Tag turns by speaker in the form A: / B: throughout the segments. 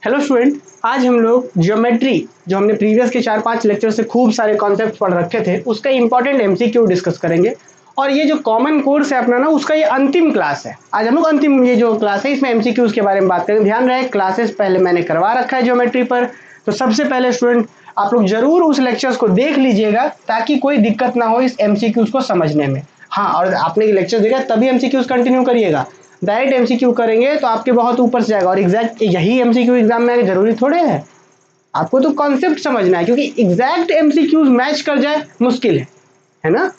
A: Hello student, आज हम लोग ज्योमेट्री जो हमने प्रीवियस के 4-5 लेक्चर से खूब सारे कॉन्सेप्ट पढ़ रखे थे उसका इंपॉर्टेंट एमसीक्यू डिस्कस करेंगे। और ये जो कॉमन कोर्स है अपना ना, उसका ये अंतिम क्लास है। आज हम लोग अंतिम ये जो क्लास है इसमें एमसीक्यूज के बारे में बात करेंगे। ध्यान रहे, क्लासेस पहले मैंने करवा रखा है ज्योमेट्री पर, तो सबसे पहले स्टूडेंट आप लोग जरूर उस लेक्चर्स को देख लीजिएगा ताकि कोई दिक्कत ना हो इस एमसीक्यूज को समझने में। हाँ, और आपने ये लेक्चर देखा तभी एमसीक्यूज कंटिन्यू करिएगा। डायरेक्ट एमसीक्यू करेंगे तो आपके बहुत ऊपर से जाएगा, और एग्जैक्ट यही एमसीक्यू एग्जाम में आगे जरूरी थोड़े है। आपको तो कॉन्सेप्ट समझना है, क्योंकि एग्जैक्ट एमसीक्यूज मैच कर जाए मुश्किल है ना।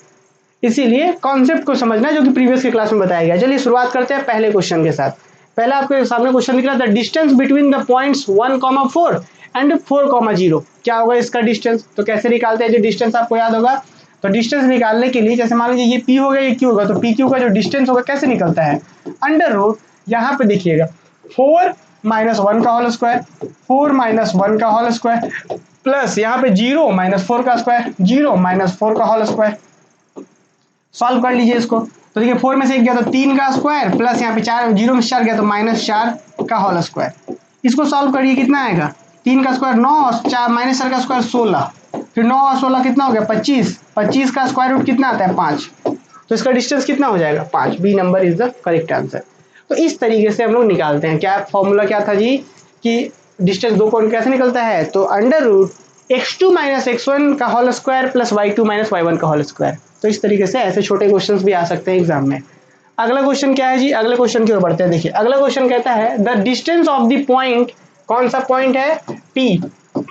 A: इसीलिए कॉन्सेप्ट को समझना है जो कि प्रीवियस की क्लास में बताया गया। चलिए शुरुआत करते हैं पहले क्वेश्चन के साथ। पहला आपके सामने क्वेश्चन दिख रहा था, distance between the points 1,4 and 4,0। क्या होगा इसका डिस्टेंस? तो कैसे निकालते हैं? जो डिस्टेंस आपको याद होगा, तो डिस्टेंस निकालने के लिए जैसे मान लीजिए ये पी हो गया, ये क्यू होगा, तो पी क्यू का जो डिस्टेंस होगा कैसे निकलता है? अंडर रूट, यहाँ पे देखिएगा 4 माइनस 1 का होल स्क्वायर, 4 माइनस 1 का होल स्क्वायर, प्लस यहाँ पे 0 माइनस 4 का स्क्वायर, 0 माइनस 4 का होल स्क्वायर। सॉल्व कर लीजिए इसको। तो देखिए 4 में से 1 गया तो 3 का स्क्वायर, प्लस यहाँ पे 4, 0 में से 4 गया तो माइनस 4 का होल स्क्वायर। इसको सॉल्व करिए, कितना आएगा? 3 का स्क्वायर 9, 4 माइनस 4 का स्क्वायर 16, फिर 9 और 16 कितना हो गया? 25। 25 का स्क्वायर रूट कितना आता है? 5। तो इसका डिस्टेंस कितना हो जाएगा? 5। B number is the correct answer. तो इस तरीके से हम लोग निकालते हैं। क्या फॉर्मूला क्या था जी कि डिस्टेंस दो पॉइंट कैसे निकलता है? तो under root x2 minus x1 का whole square plus y2 minus y1 का होल स्क्वायर। तो इस तरीके से ऐसे छोटे क्वेश्चंस भी आ सकते हैं एग्जाम में। अगला क्वेश्चन क्या है जी? अगले क्वेश्चन की ओर बढ़ते हैं। देखिए अगला क्वेश्चन कहता है the distance of the point, कौन सा पॉइंट है? P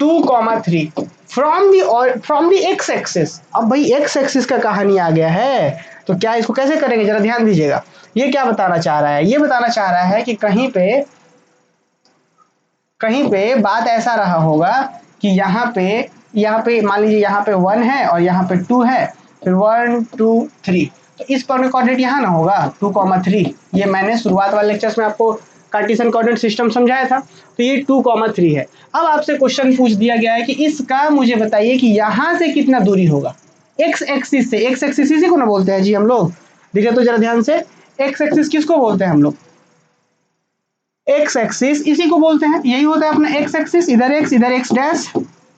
A: 2,3 from the x axis. अब भाई एक्स एक्सिस का कहानी आ गया है, तो क्या इसको कैसे करेंगे? जरा ध्यान दीजिएगा। ये क्या बताना चाह रहा है? ये बताना चाह रहा है कि कहीं पे बात ऐसा रहा होगा कि यहाँ पे मान लीजिए यहाँ पे 1 है और यहाँ पे 2 है, फिर 1 2 3, तो इस पॉइंट का कोऑर्डिनेट यहाँ ना होगा 2,3। ये मैंने शुरुआत वाले लेक्चर्स में आपको कार्टेशियन कोऑर्डिनेट सिस्टम समझाया था। तो ये 2,3 है। अब आपसे क्वेश्चन पूछ दिया गया है कि इसका मुझे बताइए कि यहाँ से कितना दूरी होगा एक्स एक्सिस से। एक्स एक्सिस इसी को ना बोलते हैं जी हम लोग। देखिए तो जरा ध्यान से, एक्स एक्सिस किसको बोलते हैं हम लोग? एक्स एक्सिस इसी को बोलते हैं। यही होता है अपना एक्स एक्सिस, इधर एक्स डैश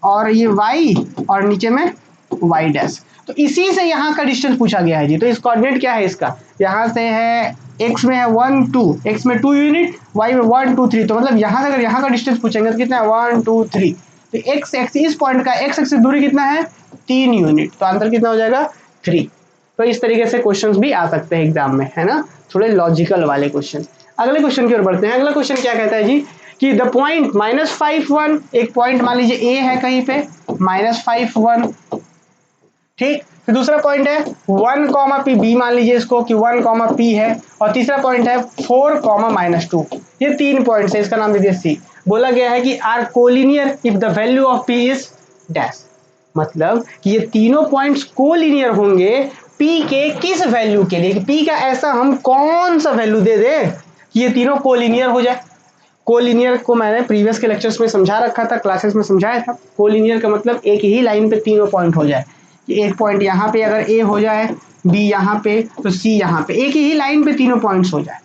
A: और ये वाई और नीचे में वाई डैश। तो इसी से यहाँ का डिस्टेंस पूछा गया है जी। तो इस कोऑर्डिनेट क्या है इसका? यहाँ से है एक्स में है 1 2, एक्स में 2 यूनिट, वाई में 1 2 3। तो मतलब यहाँ से अगर यहाँ का डिस्टेंस पूछेंगे तो कितना है? 1 2 3। तो एक्स एक्सिस, इस पॉइंट का एक्स एक्सिस दूरी कितना है? 3 यूनिट। तो आंसर कितना हो जाएगा? 3। तो इस तरीके से क्वेश्चंस भी आ सकते हैं एग्जाम में, है ना, थोड़े लॉजिकल वाले क्वेश्चन। अगले क्वेश्चन की ओर बढ़ते हैं। अगला क्वेश्चन क्या कहता है जी कि द पॉइंट -5 1, एक पॉइंट मान लीजिए ए है कहीं पे, -5 1, ठीक। फिर दूसरा पॉइंट है 1 कॉमा पी, बी मान लीजिए इसको कि 1 कॉमा पी है, और तीसरा पॉइंट है 4 कॉमा -2। ये 3 पॉइंट्स है, इसका नाम दे दिया सी। बोला गया है कि are collinear if the value of P is dash. मतलब कि ये तीनों पॉइंट्स कोलिनियर होंगे पी के किस वैल्यू के लिए? पी का ऐसा हम कौन सा वैल्यू दे दे कि ये तीनों कोलिनियर हो जाए। कोलिनियर को मैंने प्रीवियस के लेक्चर्स में समझा रखा था, क्लासेस में समझाया था। कोलिनियर का मतलब एक ही लाइन पे तीनों पॉइंट हो जाए। कि एक पॉइंट यहाँ पे अगर ए हो जाए, बी यहाँ पे, तो सी यहाँ पे, एक ही लाइन पे तीनों पॉइंट्स हो जाए।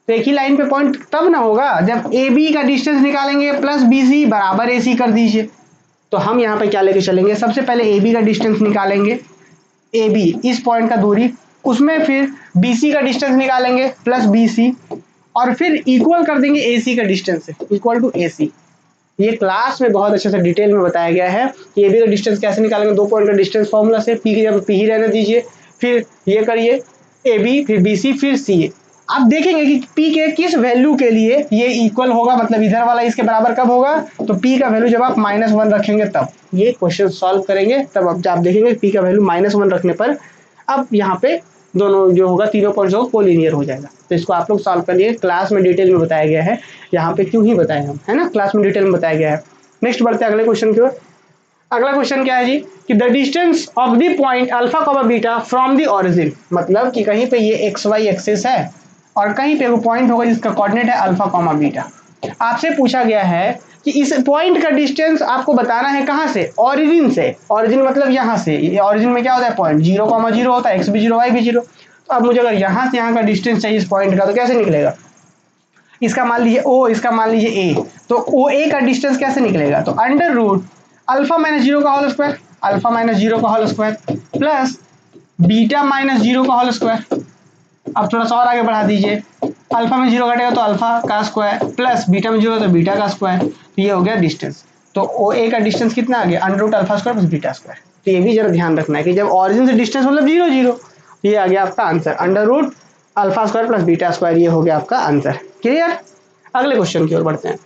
A: तो एक ही लाइन पे पॉइंट तब ना होगा जब ए बी का डिस्टेंस निकालेंगे प्लस बी सी बराबर ए सी कर दीजिए। तो हम यहाँ पे क्या लेके चलेंगे? सबसे पहले ए बी का डिस्टेंस निकालेंगे, ए बी इस पॉइंट का दूरी, उसमें फिर बी सी का डिस्टेंस निकालेंगे प्लस बी सी, और फिर इक्वल कर देंगे ए सी का डिस्टेंस से, इक्वल टू ए सी। ये क्लास में बहुत अच्छे से डिटेल में बताया गया है कि ए बी का डिस्टेंस कैसे निकालेंगे। दो पॉइंट का डिस्टेंस फॉर्मूला से, पी की जगह पी ही रहने दीजिए, फिर ये करिए ए बी, फिर बी सी, फिर सी। आप देखेंगे कि पी के किस वैल्यू के लिए ये इक्वल होगा, मतलब इधर वाला इसके बराबर कब होगा? तो पी का वैल्यू जब आप -1 रखेंगे तब। ये क्वेश्चन सॉल्व करेंगे तब आप देखेंगे पी का वैल्यू -1 रखने पर अब यहाँ पे दोनों जो होगा तीनों पॉइंट्स होगा कोलिनियर हो जाएगा। तो इसको आप लोग सॉल्व करिए, क्लास में डिटेल में बताया गया है। यहाँ पे क्यों ही बताए हम, है ना, क्लास में डिटेल में बताया गया है। नेक्स्ट बढ़ते हैं अगले क्वेश्चन की ओर। अगला क्वेश्चन क्या है जी कि the distance of the point alpha comma beta from the origin. मतलब कि कहीं पे ये एक्स वाई एक्सिस है और कहीं पे वो पॉइंट होगा जिसका कोऑर्डिनेट है अल्फा कॉमा बीटा। आपसे पूछा गया है कि इस पॉइंट का डिस्टेंस आपको बताना है कहाँ से? ओरिजिन से। ओरिजिन मतलब यहाँ से, ये ओरिजिन में क्या होता है? पॉइंट 0,0 होता है, एक्स भी 0 वाई भी 0। तो अब मुझे अगर यहाँ से यहाँ का डिस्टेंस चाहिए इस पॉइंट का, तो कैसे निकलेगा? इसका मान लीजिए ओ, इसका मान लीजिए ए, तो ओ ए का डिस्टेंस कैसे निकलेगा, तो under root alpha minus zero का whole square, alpha minus zero का whole square plus beta minus zero का होल स्क्वायर। अब थोड़ा सा और आगे बढ़ा दीजिए, अल्फा में जीरो घटेगा तो अल्फा का स्क्वायर प्लस बीटा में जीरो तो बीटा का स्क्वायर, तो ये हो गया डिस्टेंस। तो ओ ए का डिस्टेंस कितना आ गया, under root alpha square plus beta square. तो ये भी जरा ध्यान रखना है कि जब ऑरिजिन से डिस्टेंस मतलब जीरो जीरो, तो ये आ गया आपका answer, under root alpha square plus beta square, ये हो गया आपका आंसर। क्लियर। अगले क्वेश्चन की ओर बढ़ते हैं।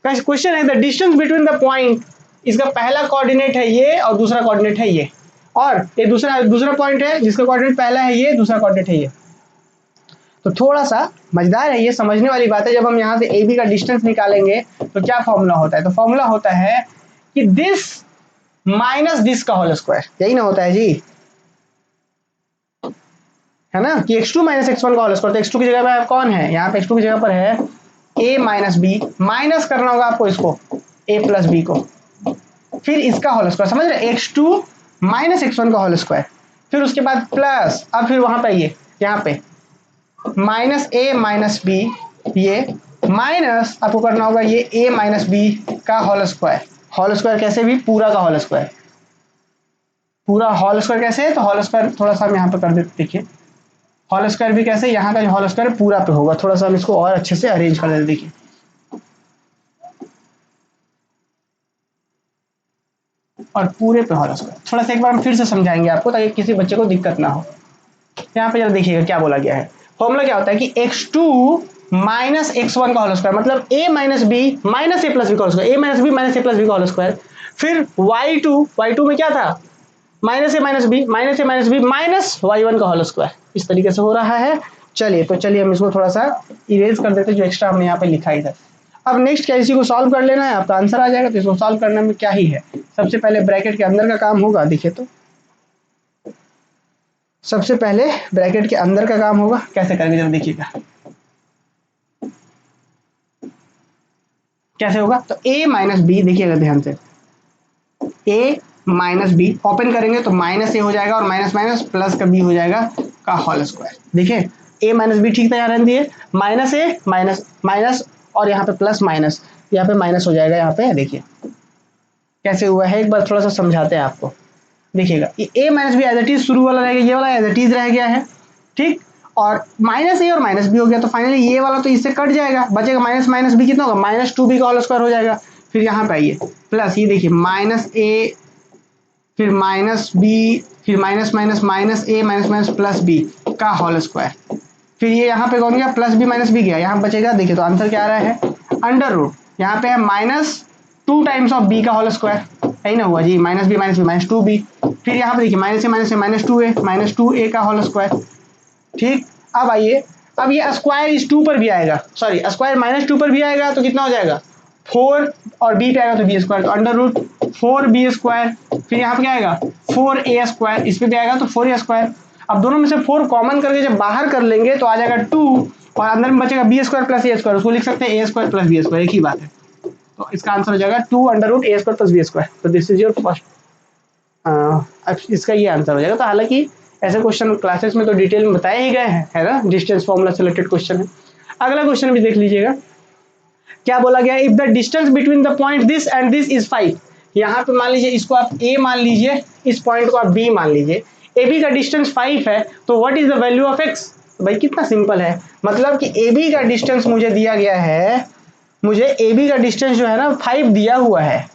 A: क्वेश्चन है the distance between the point, इसका पहला कोऑर्डिनेट है ये और दूसरा कोऑर्डिनेट है ये, और ये दूसरा दूसरा पॉइंट है जिसका कोऑर्डिनेट पहला है ये, दूसरा कोऑर्डिनेट है ये। तो थोड़ा सा मजेदार है, ये समझने वाली बात है। जब हम यहाँ से ए बी का डिस्टेंस निकालेंगे तो क्या फॉर्मूला होता है, तो फॉर्मूला होता है कि दिस माइनस दिस का होल स्क्वायर, यही ना होता है जी, है ना, कि x2 माइनस x1 का होल स्क्वायर। तो x2 की जगह पर कौन है, यहाँ पे x2 की जगह पर है a माइनस बी, माइनस करना होगा आपको इसको a प्लस बी को, फिर इसका होल स्क्वायर, समझ रहे, x2 माइनस x1 का होल स्क्वायर, फिर उसके बाद प्लस, अब फिर वहां पे ये यहाँ पे माइनस ए माइनस बी, ये माइनस आपको करना होगा ये a माइनस बी का होल स्क्वायर। होल स्क्वायर कैसे भी, पूरा का होल स्क्वायर, पूरा होल स्क्वायर कैसे है, तो होल स्क्वायर थोड़ा सा हम यहाँ पे कर देते, देखिए होल स्क्वायर भी कैसे, यहाँ का जो होल स्क्वायर पूरा पे होगा, थोड़ा सा हम इसको और अच्छे से अरेंज कर देते, देखिए और पूरे पे होल स्क्वायर। थोड़ा सा एक बार हम फिर से समझाएंगे आपको ताकि किसी बच्चे को दिक्कत ना हो। यहाँ पे जरा देखिएगा क्या बोला गया है, फॉर्मूला क्या होता है कि x2 माइनस x1 का होल स्क्वायर, मतलब a minus B minus A plus B का whole square, a minus B minus A plus B का होल स्क्वायर, फिर y2 में क्या था, minus A minus B minus A minus B minus y1 का whole square, इस तरीके से हो रहा है। चलिए तो चलिए हम इसको थोड़ा सा इरेज कर देते जो एक्स्ट्रा हमने यहाँ पे लिखा ही था। अब नेक्स्ट क्या, इसी को सॉल्व कर लेना है, आपका आंसर आ जाएगा। तो इसको सॉल्व करने में क्या ही है, सबसे पहले ब्रैकेट के अंदर का काम होगा, देखिए तो सबसे पहले ब्रैकेट के अंदर का काम होगा, कैसे करेंगे जरा देखिएगा कैसे होगा। तो a माइनस बी, देखिएगा ध्यान से, a माइनस बी ओपन करेंगे तो माइनस ए हो जाएगा और माइनस माइनस प्लस का बी हो जाएगा का होल स्क्वायर। देखिए a माइनस बी ठीक था, यहाँ रहने दिए, माइनस ए माइनस माइनस और यहाँ पे प्लस माइनस, यहाँ पे माइनस हो जाएगा, यहाँ पे देखिए कैसे हुआ है, एक बार थोड़ा सा समझाते हैं आपको। देखिएगा ये a minus B as it is शुरू वाला रहेगा, ये वाला एज इट इज रह गया है, ठीक, और माइनस ए और माइनस बी हो गया, तो फाइनली ये वाला तो इससे कट जाएगा, बचेगा माइनस माइनस बी कितना होगा, माइनस टू बी का होल स्क्वायर हो जाएगा। फिर यहाँ पे आइए प्लस, ये देखिए माइनस ए फिर माइनस बी फिर minus minus minus A minus minus plus B का होल स्क्वायर, फिर ये यहाँ पे कौन गया, प्लस बी माइनस बी गया, यहाँ बचेगा, देखिए तो आंसर क्या आ रहा है, अंडर रूट, यहाँ पे है minus two times of B का होल स्क्वायर, यही ना हुआ जी, minus B minus two B, फिर यहाँ पे देखिए minus A minus two A का होल स्क्वायर, ठीक। अब आइए, अब ये स्क्वायर इस टू पर भी आएगा, सॉरी स्क्वायर माइनस टू पर भी आएगा, तो कितना हो जाएगा, फोर, और बी पे आएगा तो बी स्क्वायर, तो under root four B square, फिर यहाँ पे क्या आएगा फोर ए स्क्वायर, इस पे भी आएगा तो फोर ए स्क्वायर। अब दोनों में से फोर कॉमन करके जब बाहर कर लेंगे तो आ जाएगा टू, और अंदर में बचेगा B square plus A square, उसको लिख सकते हैं A square plus B square, एक ही बात है। तो इसका आंसर हो जाएगा two under root A square plus B square. तो दिस इज योर फर्स्ट, अब इसका ये आंसर हो जाएगा। तो हालांकि ऐसे क्वेश्चन क्लासेस में तो डिटेल में बताए ही गए हैं, है ना, डिस्टेंस फॉर्मूला से रिलेटेड क्वेश्चन है। अगला क्वेश्चन भी देख लीजिएगा, क्या बोला गया, if the distance between the point this and this is 5, यहाँ पे मान लीजिए इसको आप a मान लीजिए, इस पॉइंट को आप b मान लीजिए, ए बी का डिस्टेंस 5 है, तो what is the value of x। तो भाई कितना सिंपल है, मतलब कि ए बी का डिस्टेंस मुझे दिया गया है, मुझे ए बी का डिस्टेंस जो है ना 5 दिया हुआ है।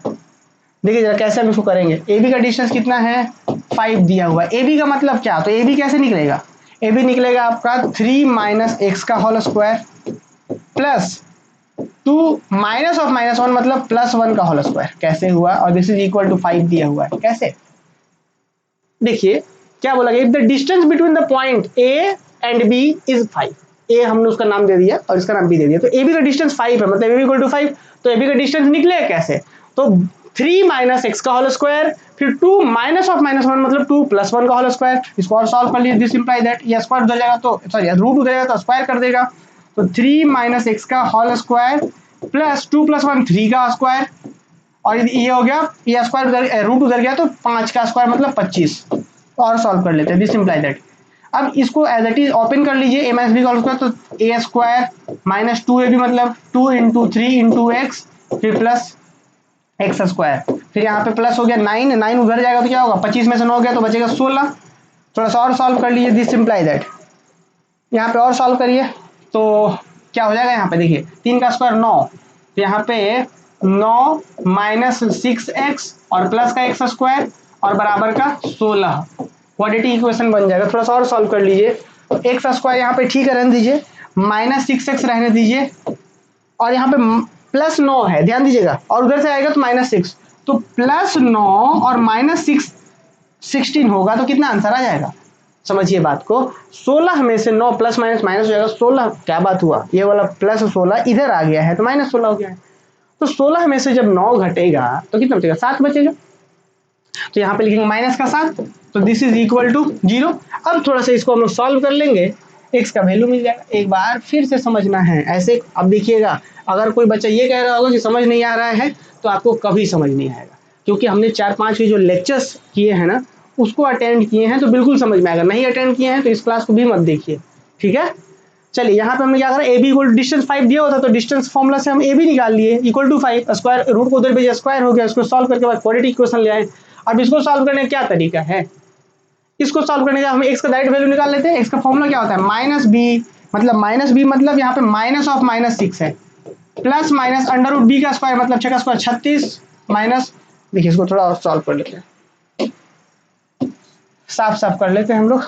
A: देखिए जरा कैसे हम इसको करेंगे, ए बी का डिस्टेंस कितना है 5 दिया हुआ है, ए बी का मतलब क्या, तो ए बी कैसे निकलेगा, ए बी निकलेगा आपका 3 माइनस एक्स का whole square plus two minus of minus one मतलब प्लस वन का होल स्क्वायर, कैसे हुआ, और दिस इज इक्वल टू 5 दिया हुआ है, कैसे, देखिए क्या बोला गया, if the distance between the point A and B is 5, A हमने उसका नाम दे दिया और इसका नाम बी दे दिया, तो ए बी का डिस्टेंस 5 है, मतलब ए बी इक्वल टू 5, तो ए बी का डिस्टेंस निकलेगा कैसे, तो 3 माइनस एक्स का होल स्क्वायर फिर 2 माइनस ऑफ माइनस वन मतलब 2 प्लस वन का होल स्क्वायर, इसको और सॉल्व कर लीजिए, दिस इंप्लाई दैट ये स्क्वायर उधर जाएगा तो सॉरी रूट उधर जाएगा तो स्क्वायर कर देगा, तो 3 माइनस एक्स का whole square plus 2 plus one 3 का स्क्वायर, और ये हो गया, ये स्क्वायर उधर रूट उधर गया तो 5 का स्क्वायर मतलब 25, और सॉल्व कर लेते हैं, दिस इंप्लाई दैट। अब इसको एज इट इज ओपन कर लीजिए, ए माइनस बी का होल स्क्वायर, तो ए स्क्वायर -2ab मतलब 2 इंटू 3 इंटू एक्स, फिर प्लस एक्स स्क्वायर, फिर यहाँ पे प्लस हो गया 9, 9 उधर जाएगा तो क्या होगा, 25 में से 9 गया तो बचेगा 16। थोड़ा सा और सॉल्व कर लीजिए, दिस इम्प्लाई दैट, यहाँ पे और सॉल्व करिए तो क्या हो जाएगा, यहाँ पे देखिए 3 का स्क्वायर 9, तो यहाँ पे 9 माइनस 6x और प्लस का एक्स स्क्वायर और बराबर का 16 क्वाड्रेटिक इक्वेशन बन जाएगा। थोड़ा सा और सॉल्व कर लीजिए, तो एक्स स्क्वायर यहाँ पे ठीक है रहने दीजिए, -6x रहने दीजिए, और यहाँ पे +9 है, ध्यान दीजिएगा, और उधर से आएगा तो -6, तो +9 और -6 16 होगा, तो कितना आंसर आ जाएगा, समझिए बात को, 16 में से 9 प्लस माइनस माइनस हो जाएगा 16, क्या बात हुआ, ये वाला +16 इधर आ गया है तो -16 हो गया है, तो 16 में से जब 9 घटेगा तो कितना बचेगा, 7 बचेगा, तो यहाँ पे लिखेंगे -7, तो दिस इज इक्वल टू 0। अब थोड़ा सा इसको हम लोग सॉल्व कर लेंगे, x का वैल्यू मिल जाएगा। एक बार फिर से समझना है ऐसे, अब देखिएगा, अगर कोई बच्चा ये कह रहा होगा कि समझ नहीं आ रहा है तो आपको कभी समझ नहीं आएगा, क्योंकि हमने 4-5 के जो लेक्चर्स किए हैं ना उसको अटेंड किए हैं तो बिल्कुल समझ में आएगा, नहीं अटेंड किए हैं तो इस क्लास को भी मत देखिए, ठीक है। चलिए यहाँ पे हमने क्या करा, ए बी इक्वल डिस्टेंस 5 दिया होता तो डिस्टेंस फॉर्मूला से हम ए बी निकाल लिए इक्वल टू 5, स्क्वायर रूट को उधर भेजे स्क्वायर हो गया, इसको सॉल्व करके बाद क्वाड्रेटिक इक्वेशन ले आए। अब इसको सॉल्व करने का क्या तरीका है, इसको सॉल्व करने का हम एक्स का डायरेक्ट वैल्यू निकाल लेते हैं। एक्स का फॉर्मूला क्या होता है, -b मतलब यहाँ पे माइनस ऑफ -6 है, plus minus under root B का स्क्वायर मतलब 6 का स्क्वायर 36 माइनस, देखिए इसको थोड़ा और सॉल्व कर लेते हैं, साफ साफ कर लेते हैं हम लोग।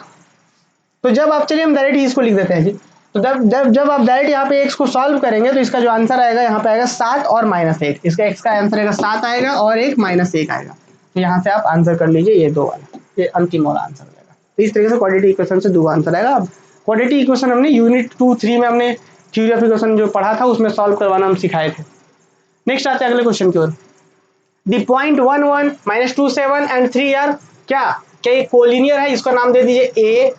A: तो जब आप, चलिए हम डायरेक्ट इसको लिख देते हैं जी, तो जब जब जब आप डायरेक्ट यहाँ पे एक्स को सॉल्व करेंगे तो इसका जो आंसर आएगा यहाँ पे आएगा 7 और -1, इसका एक्स का आंसर आएगा 7 आएगा और एक -1 आएगा, तो यहाँ से आप आंसर कर लीजिए ये दो वाला, ये अंतिम वाला आंसर आएगा। तो इस तरीके से क्वाड्रेटिक इक्वेशन से दो आंसर आएगा। अब क्वाड्रेटिक इक्वेशन हमने यूनिट 2-3 में हमने थ्योरी ऑफ इक्वेशन जो पढ़ा था उसमें सॉल्व करवाना हम सिखाए थे। नेक्स्ट आते हैं अगले क्वेश्चन की ओर। द पॉइंट 1 1 -2 7 एंड 3 आर क्या ये कोलिनियर है, इसका नाम दे दीजिए ए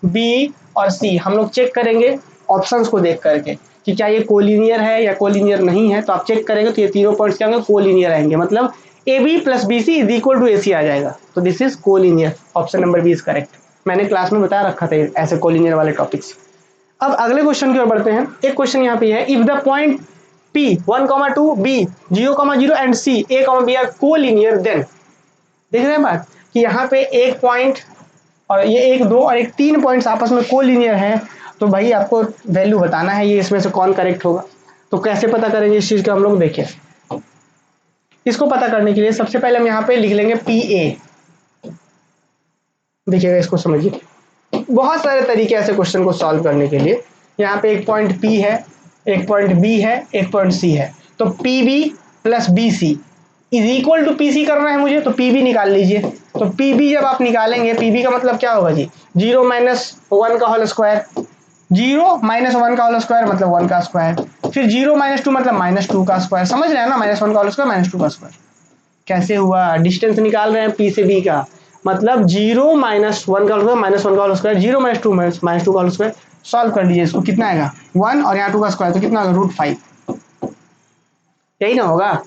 A: बी और सी। हम लोग चेक करेंगे ऑप्शंस को देख करके कि क्या ये कोलिनियर है या कोलिनियर नहीं है, तो आप चेक करेंगे तो ये तीनों पॉइंट्स क्या होंगे, कोलिनियर आएंगे, मतलब A B plus B C is equal to A C आ जाएगा, तो this is collinear, option number B is correct. मैंने क्लास में बता रखा था ऐसे कोलिनियर वाले टॉपिक्स। अब अगले क्वेश्चन की ओर बढ़ते हैं। एक क्वेश्चन यहाँ पे है, if the point P 1,2 B 0,0 and C A, B are collinear then, देख रहे हैं बात कि यहाँ पे एक पॉइंट और ये 1 2 और एक 3 पॉइंट्स आपस में कोलिनियर है, तो भाई आपको वैल्यू बताना है ये इसमें से कौन करेक्ट होगा। तो कैसे पता करेंगे इस चीज का, हम लोग देखिए, इसको पता करने के लिए सबसे पहले हम यहाँ पे लिख लेंगे PA, देखिएगा इसको समझिए, बहुत सारे तरीके ऐसे क्वेश्चन को सॉल्व करने के लिए। यहाँ पे एक पॉइंट P है, एक पॉइंट B है, एक पॉइंट C है, तो PB plus BC is equal to PC करना है मुझे, तो PB निकाल लीजिए। तो PB जब आप निकालेंगे, PB का मतलब क्या होगा जी, 0 - 1 का होल स्क्वायर, 0 - 1 का होल स्क्वायर मतलब 1 का स्क्वायर, फिर 0 - 2 मतलब -2 का स्क्वायर, समझ रहे हैं ना, -1 का होल स्क्वायर -2 का स्क्वायर। कैसे हुआ, डिस्टेंस निकाल रहे हैं P से B का, मतलब 0 - 1 का होल स्क्वायर -1 का होल स्क्वायर, 0 - 2 -2 का होल स्क्वायर, सॉल्व कर लीजिए इसको, कितना आएगा 1 और यहाँ 2 का स्क्वायर तो कितना होगा √5, यही ना होगा।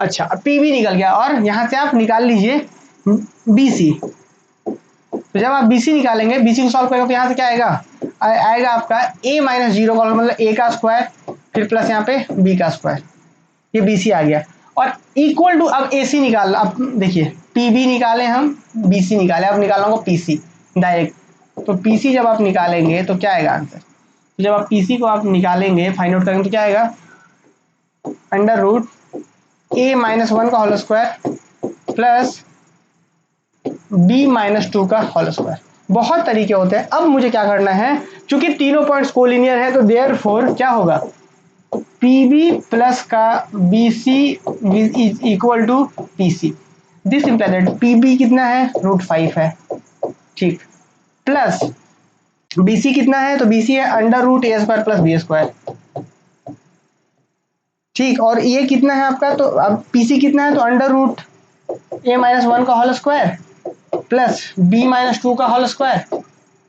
A: अच्छा अब PB निकल गया और यहाँ से आप निकाल लीजिए BC, तो जब आप BC निकालेंगे, BC को सॉल्व करेंगे तो यहाँ से क्या आएगा, आएगा आपका A - 0 का मतलब A का स्क्वायर, फिर प्लस यहाँ पे B का स्क्वायर, ये BC आ गया, और इक्वल टू अब AC निकालना। अब देखिए PB निकाले हम, BC निकाले, अब निकालना होगा PC डायरेक्ट, तो PC जब आप निकालेंगे तो क्या आएगा आंसर, तो जब आप PC को आप निकालेंगे फाइंड आउट करेंगे तो क्या आएगा, √A - 1 का होल स्क्वायर प्लस B - 2 का होल स्क्वायर। बहुत तरीके होते हैं। अब मुझे क्या करना है, चूंकि तीनों पॉइंट्स कोलिनियर है तो देयरफॉर क्या होगा, PB प्लस का BC is equal to PC, this implies that PB कितना है √5 है, ठीक, प्लस BC कितना है, तो BC है √A² प्लस B², ठीक, और ये कितना है आपका, तो अब PC कितना है, तो √A - 1 का होल स्क्वायर प्लस B - 2 का होल स्क्वायर,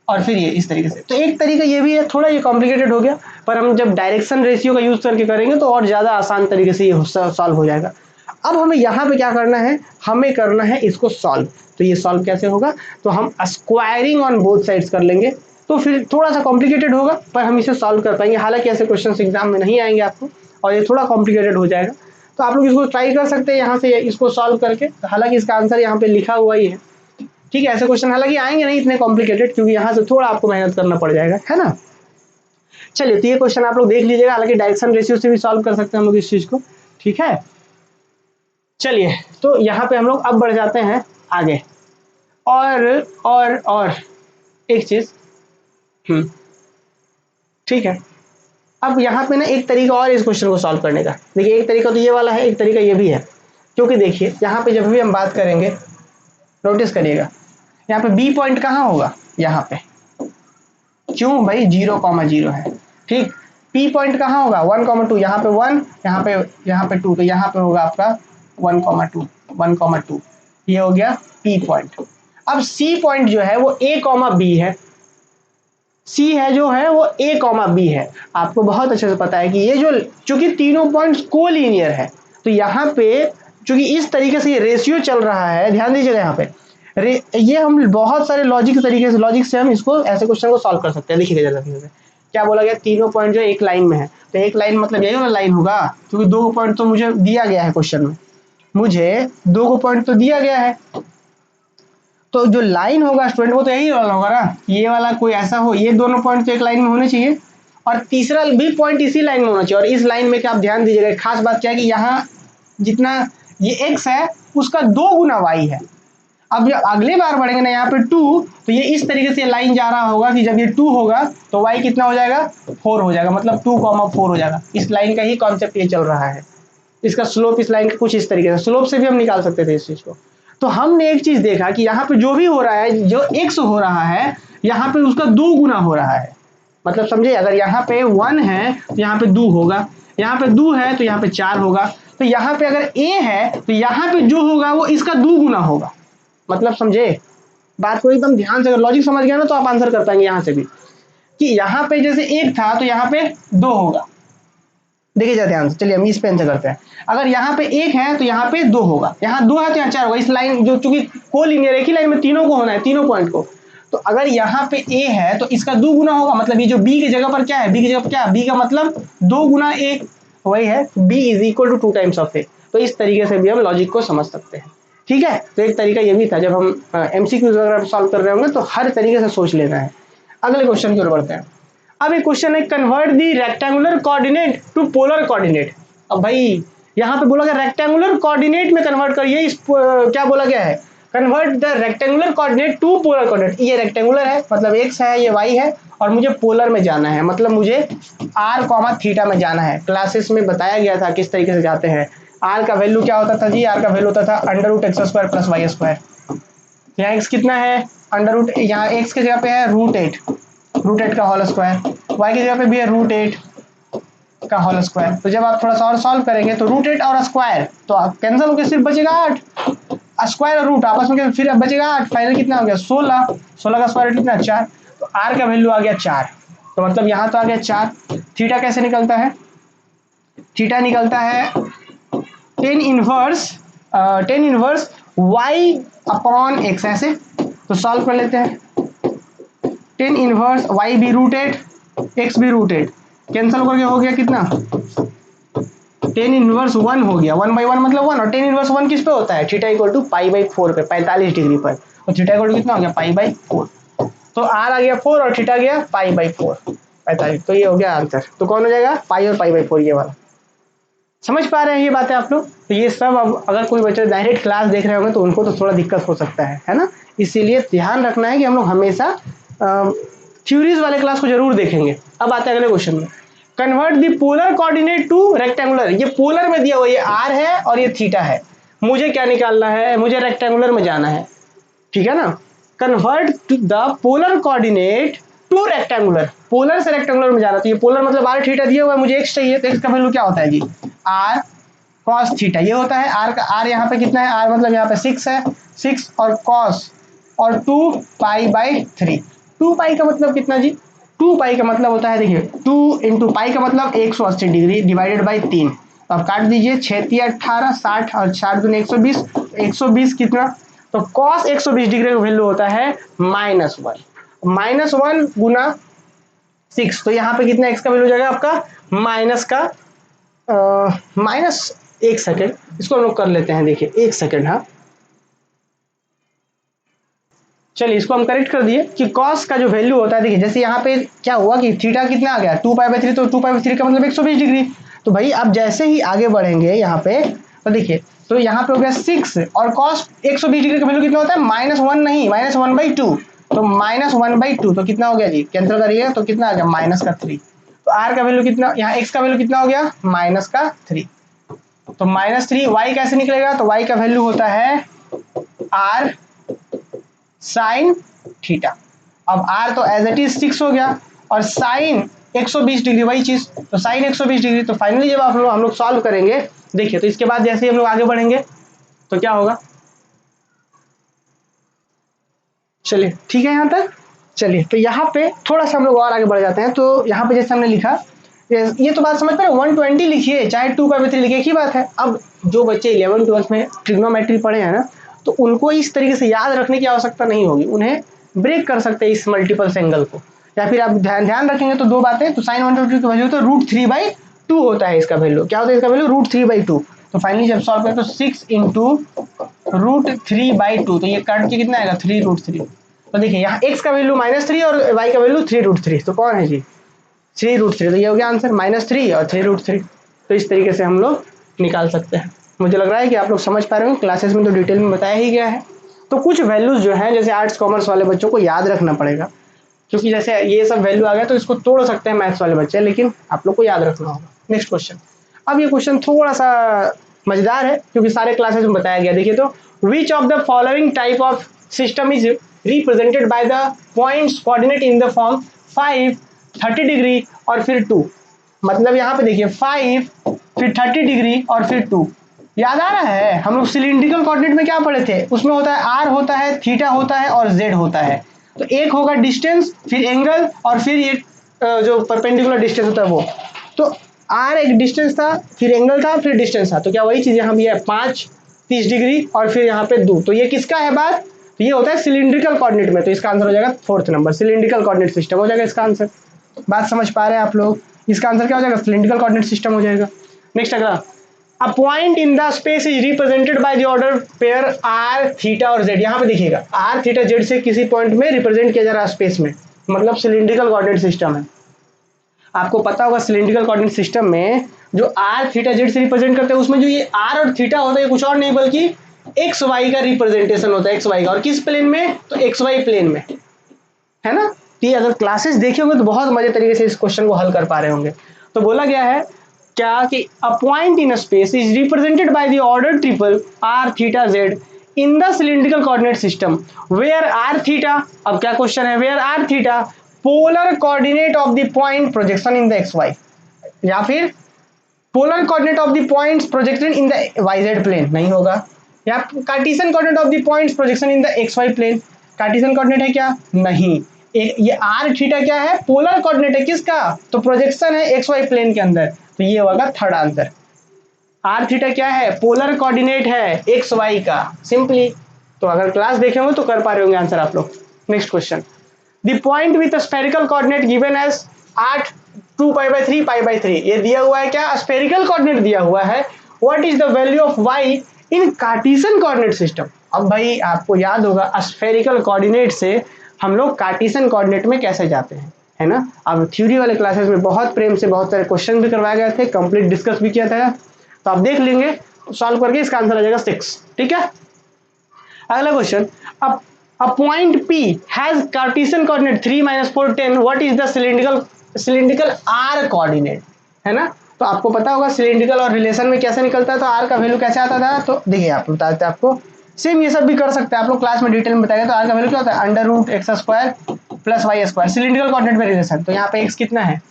A: और फिर ये इस तरीके से। तो एक तरीका ये भी है, थोड़ा ये कॉम्प्लिकेटेड हो गया, पर हम जब डायरेक्शन रेशियो का यूज करके करेंगे तो और ज्यादा आसान तरीके से ये सॉल्व हो जाएगा। अब हमें यहाँ पे क्या करना है, हमें करना है इसको सॉल्व। तो ये सॉल्व कैसे होगा, तो हम स्क्वायरिंग ऑन बोथ साइड्स कर लेंगे, तो फिर थोड़ा सा कॉम्प्लिकेटेड होगा, पर हम इसे सॉल्व कर पाएंगे। हालांकि ऐसे क्वेश्चन एग्जाम में नहीं आएंगे आपको, और ये थोड़ा कॉम्प्लिकेटेड हो जाएगा, तो आप लोग इसको ट्राई कर सकते हैं यहाँ से इसको सॉल्व करके। हालांकि इसका आंसर यहाँ पे लिखा हुआ ही है, ठीक है। ऐसे क्वेश्चन हालांकि आएंगे नहीं इतने कॉम्प्लिकेटेड, क्योंकि यहाँ से थोड़ा आपको मेहनत करना पड़ जाएगा, है ना। चलिए, तो ये क्वेश्चन आप लोग देख लीजिएगा। हालांकि डायरेक्शन रेशियो से भी सॉल्व कर सकते हैं हम लोग इस चीज को, ठीक है। चलिए, तो यहाँ पे हम लोग अब बढ़ जाते हैं आगे। और एक चीज, ठीक है। अब यहाँ पे ना एक तरीका और इस क्वेश्चन को सॉल्व करने का, देखिए एक तरीका तो ये वाला है, एक तरीका ये भी है। क्योंकि देखिए यहाँ पे जब भी हम बात करेंगे, नोटिस करिएगा यहाँ पे बी पॉइंट कहाँ होगा, यहाँ पे, क्यों भाई 0,0 है, ठीक। पी पॉइंट कहाँ होगा 1,2, यहाँ पे 1, यहाँ पे 2, तो यहाँ पे होगा आपका 1,2, ये हो गया पी पॉइंट। अब सी पॉइंट जो है वो ए कॉमा बी है, सी है जो है वो ए कॉमा बी है। आपको बहुत अच्छे से पता है कि ये जो, चूंकि तीनों पॉइंट्स कोलिनियर है, तो यहाँ पे चूंकि इस तरीके से ये रेशियो चल रहा है, ध्यान दीजिएगा यहाँ पे ये हम बहुत सारे लॉजिक से हम इसको ऐसे क्वेश्चन को सॉल्व कर सकते हैं। देखिए जरा क्या बोला गया, तीनों पॉइंट जो एक लाइन में है, तो एक लाइन मतलब यही वाला लाइन होगा, क्योंकि 2 पॉइंट तो मुझे दिया गया है क्वेश्चन में, मुझे 2 पॉइंट तो दिया गया है, तो जो लाइन होगा स्टूडेंट वो तो यही वाला होगा ना, ये वाला कोई ऐसा हो, ये दोनों पॉइंट तो एक लाइन में होने चाहिए, और तीसरा भी पॉइंट इसी लाइन में होना चाहिए। और इस लाइन में क्या आप ध्यान दीजिएगा, खास बात क्या है कि यहाँ जितना ये x है उसका 2 गुना y है। अब जब अगले बार बढ़ेंगे ना यहाँ पे 2, तो ये इस तरीके से लाइन जा रहा होगा कि जब ये 2 होगा तो y कितना हो जाएगा, 4 हो जाएगा, मतलब 2,4 हो जाएगा। इस लाइन का ही कॉन्सेप्ट ये चल रहा है। इसका स्लोप इस लाइन का कुछ इस तरीके से, स्लोप से भी हम निकाल सकते थे इस चीज को। तो हमने एक चीज देखा कि यहाँ पे जो भी हो रहा है, जो x हो रहा है, यहाँ पे उसका 2 गुना हो रहा है। मतलब समझे, अगर यहाँ पे 1 है तो यहाँ पे 2 होगा, यहाँ पे 2 है तो यहाँ पे 4 होगा, तो यहाँ पे अगर a है तो यहाँ पे जो होगा वो इसका 2 गुना होगा। मतलब समझे बात को एकदम ध्यान से, अगर लॉजिक समझ गया ना तो आप आंसर कर पाएंगे यहाँ से भी, कि यहाँ पे जैसे 1 था तो यहाँ पे 2 होगा। देखिए जरा ध्यान से, चलिए हम इस पेन से करते हैं। अगर यहाँ पे 1 है तो यहाँ पे 2 होगा, यहाँ 2 है तो यहाँ 4 होगा। इस लाइन जो, चूंकि कोलिनियर एक ही लाइन में तीनों को होना है, तीनों पॉइंट को, तो अगर यहाँ पे a है तो इसका 2 गुना होगा। मतलब ये जो b की जगह पर क्या है, b की जगह पर क्या है, b का मतलब 2 गुना a, वही है b is equal to 2 times of a। तो इस तरीके से भी हम लॉजिक को समझ सकते हैं, ठीक है। तो एक तरीका ये भी था, जब हम MCQs वगैरह सॉल्व कर रहे होंगे तो हर तरीके से सोच लेना है। अगले क्वेश्चन की ओर बढ़ते हैं। अब एक क्वेश्चन है, convert the rectangular coordinate to polar coordinate. अब भाई यहाँ पे बोला गया रेक्टेंगुलर कोऑर्डिनेट में कन्वर्ट करिए, इस क्या बोला गया है, convert the rectangular coordinate to polar coordinate. ये रेक्टेंगुलर है मतलब x है, ये y है, और मुझे पोलर में जाना है, मतलब मुझे r, थीटा में जाना है। क्लासेस में बताया गया था किस तरीके से जाते हैं। r का वैल्यू क्या होता था जी, r का वैल्यू होता था √x² + y²। यहाँ x कितना है, अंडर रूट, यहाँ x की जगह पे है √8 का होल स्क्वायर, y की जगह पे भी है √8 का होल स्क्वायर। तो जब आप थोड़ा सा और सॉल्व करेंगे तो √8 और स्क्वायर तो आप कैंसिल होकर सिर्फ बचेगा 8, स्क्वायर और रूट आपस में फिर बचेगा 8, फाइनल कितना हो गया 16 का स्क्वायर कितना 4, तो r का वैल्यू आ गया 4। तो मतलब यहाँ तो आ गया 4। थीटा कैसे निकलता है, थीटा निकलता है tan inverse y upon x, ऐसे। तो सॉल्व कर लेते हैं, टेन इनवर्स y भी √8, x भी √8, कैंसिल करके हो गया कितना, टेन इनवर्स 1 हो गया, 1/1 मतलब 1, और टेन इनवर्स 1 किस पे होता है, थीटा इक्वल टू π/4 पे, 45 डिग्री पर, और थीटा इक्वल टू कितना हो गया π/4। तो r आ गया 4 और थीटा गया π/4, 45। तो ये हो गया आंसर। तो कौन हो जाएगा, पाई और π/4, ये वाला। समझ पा रहे हैं ये बातें आप लोग। तो ये सब अब अगर कोई बच्चे डायरेक्ट क्लास देख रहे होंगे तो उनको तो थोड़ा दिक्कत हो सकता है ना। इसीलिए ध्यान रखना है कि हम लोग हमेशा थ्योरीज वाले क्लास को जरूर देखेंगे। अब आते हैं अगले क्वेश्चन में, convert the polar coordinate two rectangular. ये पोलर में दिया हुआ, ये r है और ये थीटा है, मुझे क्या निकालना है, मुझे रेक्टेंगुलर में जाना है, ठीक है ना। Convert the polar coordinate two rectangular, polar से रेक्टेंगुलर में जाना। तो ये पोलर मतलब r थीटा दिया हुआ है, मुझे x चाहिए, तो x का वैल्यू क्या होता है जी, r cos थीटा, ये होता है r का। r यहाँ पे कितना है, r मतलब यहाँ पे 6 है, 6 और cos और 2π/3। 2π का मतलब कितना जी, 2π का मतलब होता है, देखिए 2 × पाई का मतलब 180 डिग्री डिवाइडेड बाई 3। तो अब काट दीजिए, 6×3 = 18, 60 और 4 × 120, 120 कितना, तो cos 120 डिग्री का वैल्यू होता है -1। -1 गुना 6, तो यहाँ पे कितना x का वैल्यू हो जाएगा आपका माइनस का माइनस, एक सेकेंड इसको हम लोग कर लेते हैं, देखिए एक सेकेंड। हाँ चलिए इसको हम करेक्ट कर दिए कि कॉस का जो वैल्यू होता है, देखिए जैसे यहाँ पे क्या हुआ कि थीटा कितना आ गया 2π/3, तो 2π/3 का मतलब 120 डिग्री। तो भाई आप जैसे ही आगे बढ़ेंगे यहाँ पे, तो देखिए तो यहाँ पे हो गया 6 और कॉस 120 डिग्री का वैल्यू कितना होता है -1 नहीं -1/2, तो -1/2 तो कितना हो गया जी, कैंसिल करिए तो कितना आ गया -3। तो आर का वैल्यू कितना, यहाँ एक्स का वैल्यू कितना हो गया -3, तो -3। वाई कैसे निकलेगा, तो वाई का वैल्यू होता है आर साइन थीटा। अब आर तो एज इट इज 6 हो गया और साइन 120 डिग्री वही चीज, तो साइन 120 डिग्री। तो फाइनली जब हम लोग सॉल्व करेंगे, देखिए तो इसके बाद जैसे ही हम लोग आगे बढ़ेंगे तो क्या होगा, चलिए ठीक है यहाँ तक। चलिए तो यहाँ पे थोड़ा सा हम लोग और आगे बढ़ जाते हैं। तो यहाँ पे जैसे हमने लिखा, ये तो बात समझ पा रहे, 120 लिखिए चाहे 2π/3 लिखिए, एक ही बात है। अब जो बच्चे 11th-12th में ट्रिग्नोमेट्री पढ़े हैं ना, तो उनको इस तरीके से याद रखने की आवश्यकता नहीं होगी, उन्हें ब्रेक कर सकते हैं इस मल्टीपल एंगल को। या फिर आप ध्यान रखेंगे तो दो बातें, तो साइन 120 की वैल्यू तो √3/2 होता है, इसका वैल्यू क्या होता है, इसका वैल्यू √3/2। तो फाइनली जब सॉल्व करें तो 6 इंटू √3/2, तो ये काट के कितना आएगा 3√3। तो देखिए यहाँ x का वैल्यू -3 और y का वैल्यू 3√3, तो कौन है जी 3√3, तो ये हो गया आंसर -3 और 3√3। तो इस तरीके से हम लोग निकाल सकते हैं। मुझे लग रहा है कि आप लोग समझ पा रहे हो, क्लासेस में तो डिटेल में बताया ही गया है। तो कुछ वैल्यूज जो है जैसे आर्ट्स कॉमर्स वाले बच्चों को याद रखना पड़ेगा, क्योंकि जैसे ये सब वैल्यू आ गया तो इसको तोड़ सकते हैं मैथ्स वाले बच्चे, लेकिन आप लोग को याद रखना होगा। नेक्स्ट क्वेश्चन, अब ये क्वेश्चन थोड़ा सा मजेदार है क्योंकि सारे क्लासेस में बताया गया। देखिए तो which of the following type of system is represented by the points coordinate in the form 5, 30 degree और फिर 2। मतलब यहाँ पे देखिए 5 फिर 30 डिग्री और फिर 2। याद आ रहा है, हम लोग सिलिंड्रिकल कोऑर्डिनेट में क्या पढ़े थे, उसमें होता है आर होता है, थीटा होता है और जेड होता है। तो एक होगा डिस्टेंस, फिर एंगल और फिर ये जो परपेंडिकुलर डिस्टेंस होता है वो। तो आर एक डिस्टेंस था, फिर एंगल था, फिर डिस्टेंस था, तो क्या वही चीज यहाँ भी है 5, 30 डिग्री और फिर यहाँ पे 2। तो ये किसका है बात, तो ये होता है सिलिंड्रिकल कोऑर्डिनेट में, तो इसका आंसर हो जाएगा 4th number, cylindrical coordinate system हो जाएगा इसका आंसर। बात समझ पा रहे हैं आप लोग, इसका आंसर क्या हो जाएगा सिलिंड्रिकल कोऑर्डिनेट सिस्टम हो जाएगा। नेक्स्ट अगला, a point in the space is represented by the order pair R theta और जेड। यहाँ पे देखिएगा आर थीटा जेड से किसी पॉइंट में रिप्रेजेंट किया जा रहा है स्पेस में, मतलब सिलिंड्रिकल कोऑर्डिनेट सिस्टम है। आपको पता होगा सिलिंड्रिकल कोऑर्डिनेट सिस्टम में जो आर थीटा जेड से रिप्रेजेंट करते हैं, उसमें जो ये आर और थीटा होता है कुछ और नहीं बल्कि एक्स वाई का रिप्रेजेंटेशन होता है, एक्स वाई का। और किस प्लेन में, तो एक्स वाई प्लेन में, है ना। तो ये अगर क्लासेस देखे होंगे तो बहुत मजे तरीके से इस क्वेश्चन को हल कर पा रहे होंगे। तो बोला गया है क्या कि a point in space is represented by the order triple R theta Z in the cylindrical coordinate system where R theta, अब क्या क्वेश्चन है, where R theta polar coordinate of the point projection in the X Y, या फिर polar coordinate of the points projected in the Y Z plane, नहीं होगा। या Cartesian coordinate of the points projection in the X Y plane, Cartesian coordinate है क्या, नहीं। ये are theta क्या है, पोलर कोऑर्डिनेट है किसका, तो प्रोजेक्शन है एक्स वाई प्लेन के अंदर, तो ये होगा थर्ड आंसर। आर थीटा क्या है, पोलर कोऑर्डिनेट है एक्स वाई का, सिंपली। तो अगर क्लास देखे हो तो कर पा रहे होंगे आंसर आप लोग। Next question, the point with spherical coordinate given as 8, 2π/3 π/3, ये दिया हुआ है क्या, स्फेरिकल कोऑर्डिनेट दिया हुआ है। What is the value of y in Cartesian coordinate system. अब भाई आपको याद होगा स्फेरिकल कोऑर्डिनेट से हम लोग कार्टेशियन कोऑर्डिनेट में कैसे जाते हैं, है ना। अब थ्योरी वाले क्लासेस में बहुत प्रेम से बहुत सारे क्वेश्चन भी करवाए गए थे, कंप्लीट डिस्कस भी किया था, तो आप देख लेंगे सॉल्व करके, इसका आंसर आ जाएगा 6, ठीक है। अगला क्वेश्चन, अब a point P has Cartesian coordinate 3, -4, 10. What is the cylindrical R coordinate, है ना। तो आपको पता होगा सिलिंड्रिकल और रिलेशन में कैसे निकलता है, तो R का वैल्यू कैसे आता था, तो देखिए आप बता देते हैं आपको, सेम ये सब भी कर सकते हैं आप लोग, क्लास में डिटेल में बताएगा। तो R का वैल्यू क्या होता है, √x² + y², सिलिंड्रिकल कोऑर्डिनेट में रिलेशन। तो यहाँ पे x कितना है,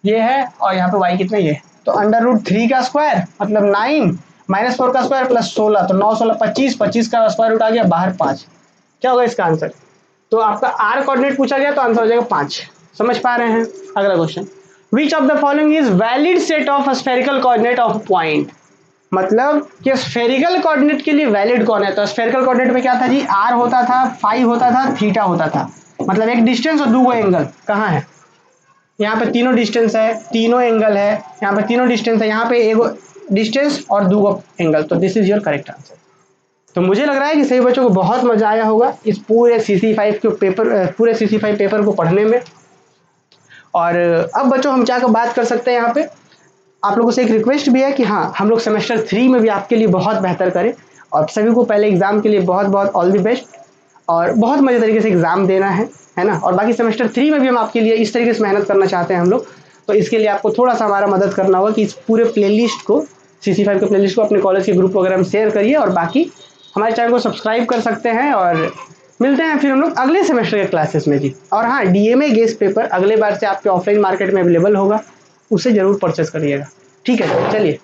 A: ये है, और यहाँ पे y कितना ये, तो √3 का स्क्वायर मतलब 9, -4 का स्क्वायर + 16, तो 9, 16, 25, 25 का स्क्वायर रूट आ गया बाहर 5, क्या होगा इसका आंसर। तो आपका आर कोऑर्डिनेट पूछा गया तो आंसर हो जाएगा 5, समझ पा रहे हैं। अगला question, which of the following is valid set of spherical coordinate of point, मतलब कि स्फेरिकल कोऑर्डिनेट के लिए वैलिड कौन है। तो स्फेरिकल कोऑर्डिनेट में क्या था जी, आर होता था, फाई होता था, थीटा होता था। मतलब एक डिस्टेंस और दो एंगल कहाँ है, यहाँ पे तीनों डिस्टेंस है, तीनों एंगल है, यहाँ पे तीनों डिस्टेंस है, यहाँ पे एक डिस्टेंस और दो एंगल, तो this is your correct answer. तो मुझे लग रहा है कि सभी बच्चों को बहुत मजा आया होगा इस पूरे CC5 के पेपर, पूरे CC5 पेपर को पढ़ने में। और अब बच्चों हम क्या बात कर सकते हैं यहाँ पे, आप लोगों से एक रिक्वेस्ट भी है कि हाँ हम लोग सेमेस्टर 3 में भी आपके लिए बहुत बेहतर करें, और सभी को पहले एग्जाम के लिए बहुत बहुत ऑल द बेस्ट, और बहुत मजे तरीके से एग्जाम देना है ना। और बाकी सेमेस्टर 3 में भी हम आपके लिए इस तरीके से मेहनत करना चाहते हैं हम लोग। तो इसके लिए आपको थोड़ा सा हमारा मदद करना होगा कि इस पूरे प्लेलिस्ट को, CC5 के प्लेलिस्ट को अपने कॉलेज के ग्रुप वगैरह में शेयर करिए, और बाकी हमारे चैनल को सब्सक्राइब कर सकते हैं। और मिलते हैं फिर हम लोग अगले सेमेस्टर के क्लासेस में जी। और हाँ, DMA गेस्ट पेपर अगले बार से आपके ऑफलाइन मार्केट में अवेलेबल होगा, उसे जरूर परचेस करिएगा। ठीक है, चलिए।